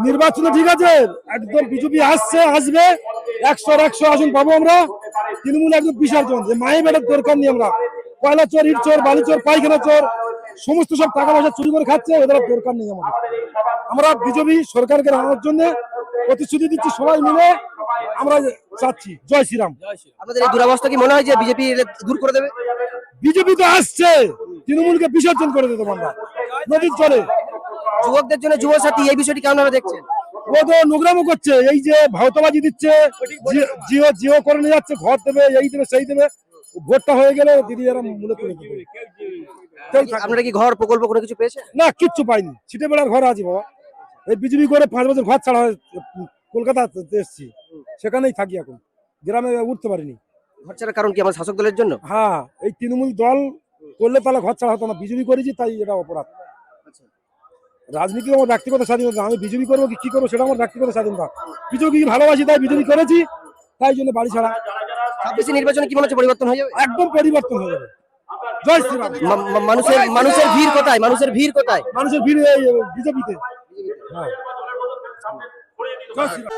নির্বাচনে ঠিক আছে, একদম বিজেপি আসবে 100 আসন পাবো আমরা। তৃণমূল একদম বিসর্জন, যে মায়ে বেটার দরকার নেই। আমরা কয়লা চোর, ইট চোর, বালি চোর, পায়খানা চোর, সমস্ত সব টাকা পয়সা চুরি করে খাচ্ছে, ওদের দরকার নেই আমাদের। আমরা বিজেপি সরকারকে আনার জন্য প্রতিশ্রুতি দিচ্ছি, সবাই মিলে আমরা চাচ্ছি। জয় শ্রীরাম। আপনাদের এই দুরবস্থা কি মনে হয় যে বিজেপি দূর করে দেবে? বিজেপি তো আসছে, তৃণমূলকে বিসর্জন করে দেবো আমরা নদীর জলে। যুবকদের জন্য যুবসাথী, এই বিষয়টি কেমন ভাবে দেখছেন? ও তো নোংরামো করছে, এই যে ভাওতাবাজি দিচ্ছে, জিও জিও করে নিয়ে যাচ্ছে, ঘর দেবে, এই দেবে সেই দেবে। ভোটটা হয়ে গেলে দিদি এরা মূলে তুলে দেবে। আপনারা কি ঘর প্রকল্প কোনো কিছু পেয়েছেন? না, কিচ্ছু পাইনি। ছিটে বেড়ার ঘর আছে বাবা। এই বিজেপি করে 5 বছর ঘর ছাড়া হয়, কলকাতা এসেছি, সেখানেই থাকি এখন, গ্রামে উঠতে পারিনি। ঘর ছাড়ার কারণ কি আমার শাসক দলের জন্য? হ্যাঁ, এই তৃণমূল দল করলে তাহলে ঘর ছাড়া হতো না, বিজেপি করেছি তাই এটা অপরাধ। রাজনীতি আমার ব্যক্তিগত স্বাধীনতা, আমি বিজেপি করবো কি করবো সেটা আমার ব্যক্তিগত স্বাধীনতা। বিজেপি ভালোবাসি তাই বিজেপি করেছি, তাই জন্য বাড়ি ছাড়া। 26 নির্বাচনে কি মনে হচ্ছে পরিবর্তন হয়ে যাবে? একদম পরিবর্তন হয়ে যাবে। জয় শ্রীরাম। মানুষের ভিড় কোথায়? মানুষের ভিড় কোথায়? মানুষের ভিড় বিজেপিতে। হ্যাঁ, জয় শ্রীরাম।